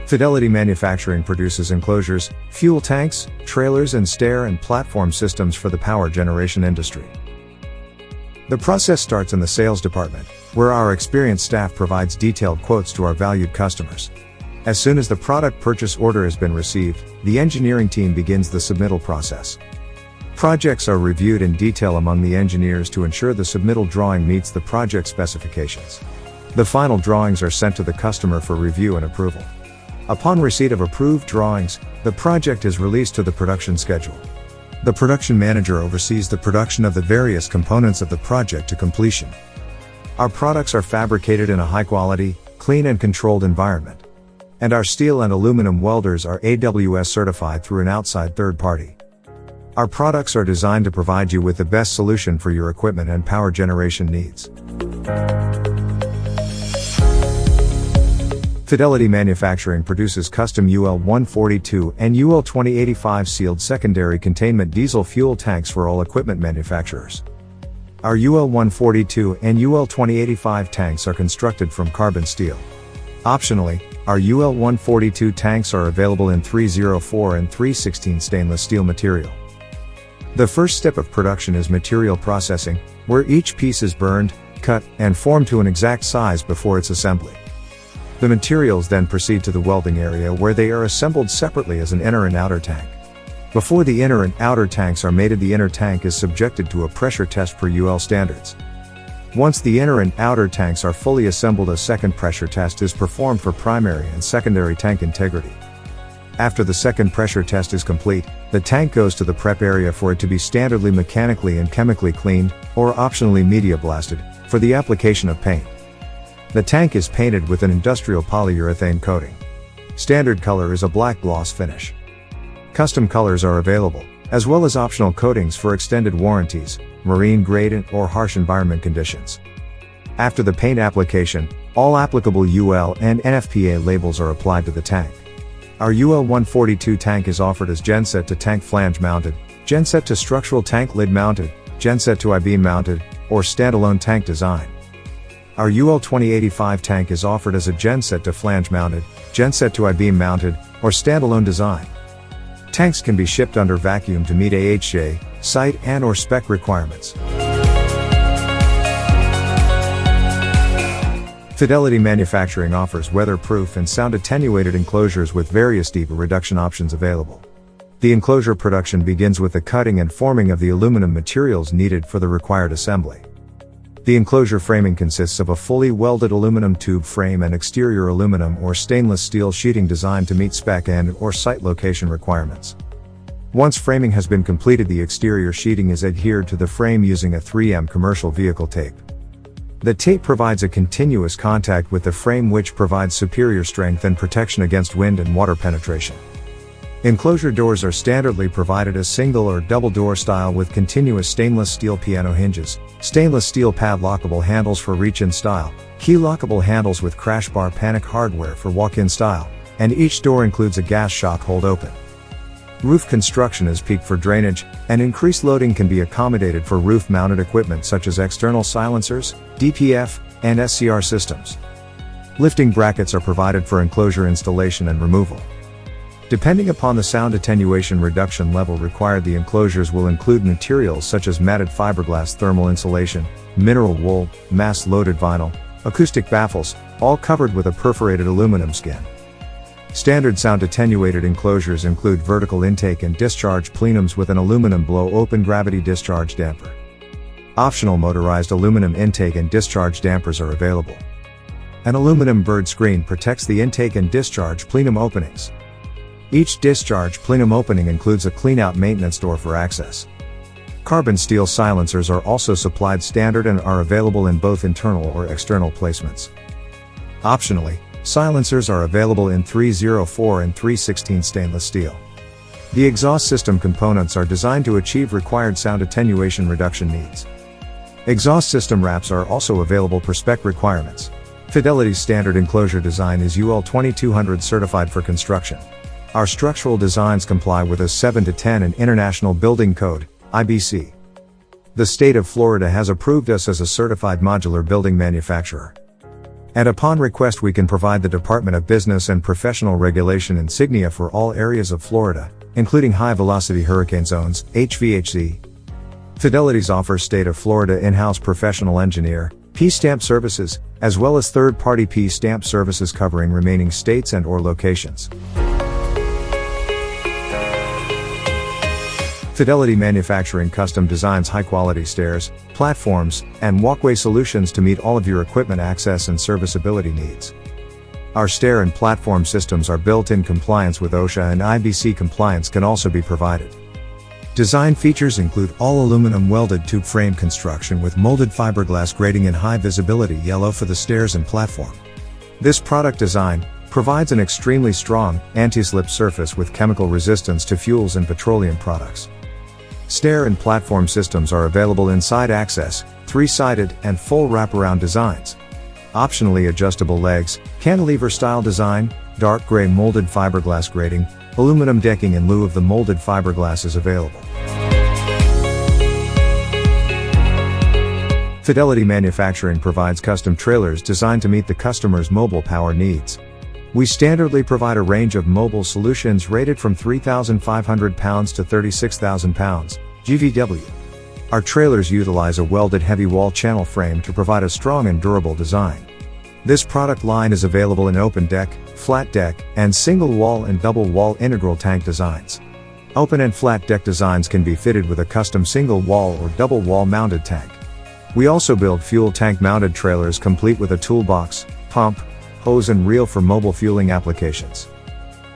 Fidelity Manufacturing produces enclosures, fuel tanks, trailers and stair and platform systems for the power generation industry. The process starts in the sales department, where our experienced staff provides detailed quotes to our valued customers. As soon as the product purchase order has been received, the engineering team begins the submittal process. Projects are reviewed in detail among the engineers to ensure the submittal drawing meets the project specifications. The final drawings are sent to the customer for review and approval. Upon receipt of approved drawings, the project is released to the production schedule. The production manager oversees the production of the various components of the project to completion. Our products are fabricated in a high-quality, clean and controlled environment. And our steel and aluminum welders are AWS certified through an outside third party. Our products are designed to provide you with the best solution for your equipment and power generation needs. Fidelity Manufacturing produces custom UL 142 and UL 2085 sealed secondary containment diesel fuel tanks for all equipment manufacturers. Our UL 142 and UL 2085 tanks are constructed from carbon steel. Optionally, our UL 142 tanks are available in 304 and 316 stainless steel material. The first step of production is material processing, where each piece is burned, cut, and formed to an exact size before its assembly. The materials then proceed to the welding area where they are assembled separately as an inner and outer tank. Before the inner and outer tanks are mated, the inner tank is subjected to a pressure test per UL standards. Once the inner and outer tanks are fully assembled, a second pressure test is performed for primary and secondary tank integrity. After the second pressure test is complete, the tank goes to the prep area for it to be standardly mechanically and chemically cleaned, or optionally media blasted, for the application of paint. The tank is painted with an industrial polyurethane coating. Standard color is a black gloss finish. Custom colors are available, as well as optional coatings for extended warranties, marine grade or harsh environment conditions. After the paint application, all applicable UL and NFPA labels are applied to the tank. Our UL 142 tank is offered as genset to tank flange mounted, genset to structural tank lid mounted, genset to I-beam mounted, or standalone tank design. Our UL 2085 tank is offered as a genset to flange mounted, genset to I-beam mounted, or standalone design. Tanks can be shipped under vacuum to meet AHJ, site and/or spec requirements. Fidelity Manufacturing offers weatherproof and sound attenuated enclosures with various deep reduction options available. The enclosure production begins with the cutting and forming of the aluminum materials needed for the required assembly. The enclosure framing consists of a fully welded aluminum tube frame and exterior aluminum or stainless steel sheeting designed to meet spec and/or site location requirements. Once framing has been completed, the exterior sheeting is adhered to the frame using a 3M commercial vehicle tape. The tape provides a continuous contact with the frame, which provides superior strength and protection against wind and water penetration. Enclosure doors are standardly provided as single or double door style with continuous stainless steel piano hinges, stainless steel padlockable handles for reach-in style, key lockable handles with crash bar panic hardware for walk-in style, and each door includes a gas shock hold open. Roof construction is peaked for drainage, and increased loading can be accommodated for roof-mounted equipment such as external silencers, DPF, and SCR systems. Lifting brackets are provided for enclosure installation and removal. Depending upon the sound attenuation reduction level required, the enclosures will include materials such as matted fiberglass thermal insulation, mineral wool, mass-loaded vinyl, acoustic baffles, all covered with a perforated aluminum skin. Standard sound attenuated enclosures include vertical intake and discharge plenums with an aluminum blow-open gravity discharge damper. Optional motorized aluminum intake and discharge dampers are available. An aluminum bird screen protects the intake and discharge plenum openings. Each discharge plenum opening includes a cleanout maintenance door for access. Carbon steel silencers are also supplied standard and are available in both internal or external placements. Optionally, silencers are available in 304 and 316 stainless steel. The exhaust system components are designed to achieve required sound attenuation reduction needs. Exhaust system wraps are also available per spec requirements. Fidelity's standard enclosure design is UL 2200 certified for construction. Our structural designs comply with a 7-10 and International Building Code, IBC. The state of Florida has approved us as a certified modular building manufacturer. And upon request we can provide the Department of Business and Professional Regulation insignia for all areas of Florida, including high-velocity hurricane zones, HVHZ. Fidelity's offers state of Florida in-house professional engineer, P-stamp services, as well as third-party P-stamp services covering remaining states and/or locations. Fidelity Manufacturing custom designs high-quality stairs, platforms, and walkway solutions to meet all of your equipment access and serviceability needs. Our stair and platform systems are built in compliance with OSHA, and IBC compliance can also be provided. Design features include all aluminum welded tube frame construction with molded fiberglass grating in high visibility yellow for the stairs and platform. This product design provides an extremely strong, anti-slip surface with chemical resistance to fuels and petroleum products. Stair and platform systems are available in side access, 3-sided, and full wraparound designs. Optionally adjustable legs, cantilever-style design, dark gray molded fiberglass grating, aluminum decking in lieu of the molded fiberglass is available. Fidelity Manufacturing provides custom trailers designed to meet the customer's mobile power needs. We standardly provide a range of mobile solutions rated from 3,500 pounds to 36,000 pounds, GVW. Our trailers utilize a welded heavy wall channel frame to provide a strong and durable design. This product line is available in open deck, flat deck, and single wall and double wall integral tank designs. Open and flat deck designs can be fitted with a custom single wall or double wall mounted tank. We also build fuel tank mounted trailers complete with a toolbox, pump, hose and reel for mobile fueling applications.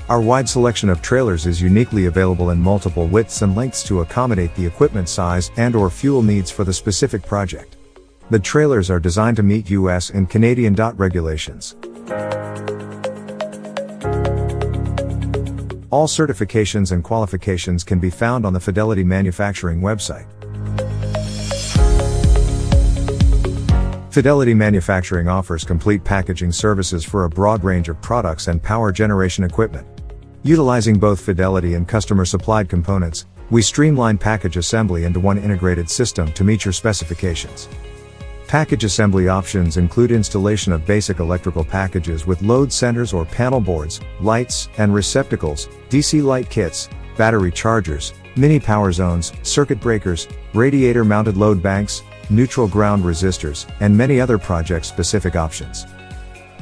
Our wide selection of trailers is uniquely available in multiple widths and lengths to accommodate the equipment size and/or fuel needs for the specific project. The trailers are designed to meet US and Canadian DOT regulations. All certifications and qualifications can be found on the Fidelity Manufacturing website. Fidelity Manufacturing offers complete packaging services for a broad range of products and power generation equipment. Utilizing both Fidelity and customer-supplied components, we streamline package assembly into one integrated system to meet your specifications. Package assembly options include installation of basic electrical packages with load centers or panel boards, lights and receptacles, DC light kits, battery chargers, mini power zones, circuit breakers, radiator-mounted load banks, neutral ground resistors, and many other project-specific options.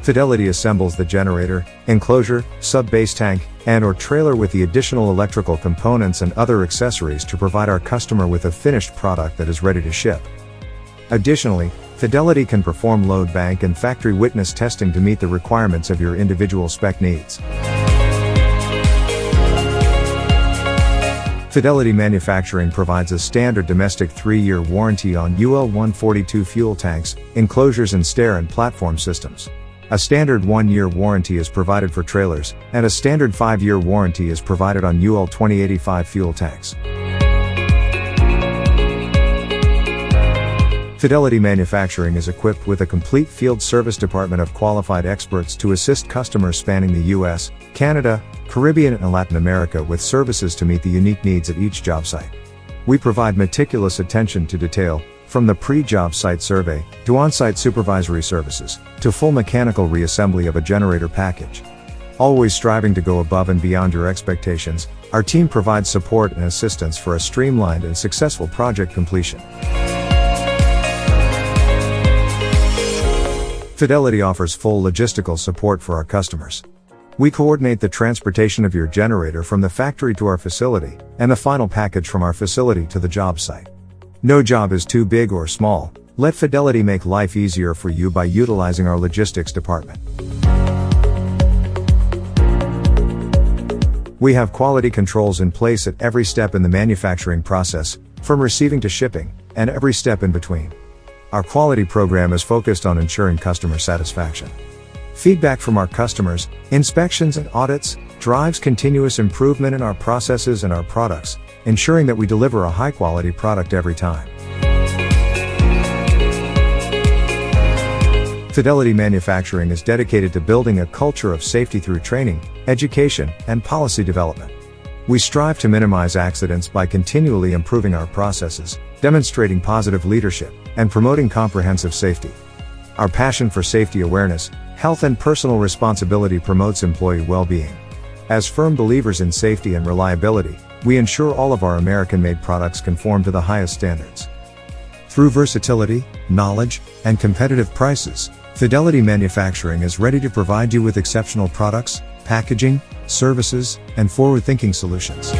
Fidelity assembles the generator, enclosure, sub-base tank, and/or trailer with the additional electrical components and other accessories to provide our customer with a finished product that is ready to ship. Additionally, Fidelity can perform load bank and factory witness testing to meet the requirements of your individual spec needs. Fidelity Manufacturing provides a standard domestic 3-year warranty on UL-142 fuel tanks, enclosures and stair and platform systems. A standard 1-year warranty is provided for trailers, and a standard 5-year warranty is provided on UL-2085 fuel tanks. Fidelity Manufacturing is equipped with a complete field service department of qualified experts to assist customers spanning the US, Canada, Caribbean and Latin America with services to meet the unique needs at each job site. We provide meticulous attention to detail, from the pre-job site survey, to on-site supervisory services, to full mechanical reassembly of a generator package. Always striving to go above and beyond your expectations, our team provides support and assistance for a streamlined and successful project completion. Fidelity offers full logistical support for our customers. We coordinate the transportation of your generator from the factory to our facility, and the final package from our facility to the job site. No job is too big or small. Let Fidelity make life easier for you by utilizing our logistics department. We have quality controls in place at every step in the manufacturing process, from receiving to shipping, and every step in between. Our quality program is focused on ensuring customer satisfaction. Feedback from our customers, inspections and audits, drives continuous improvement in our processes and our products, ensuring that we deliver a high-quality product every time. Fidelity Manufacturing is dedicated to building a culture of safety through training, education, and policy development. We strive to minimize accidents by continually improving our processes, demonstrating positive leadership, and promoting comprehensive safety. Our passion for safety awareness, health and personal responsibility promotes employee well-being. As firm believers in safety and reliability, we ensure all of our American-made products conform to the highest standards. Through versatility, knowledge, and competitive prices, Fidelity Manufacturing is ready to provide you with exceptional products, packaging, services, and forward-thinking solutions.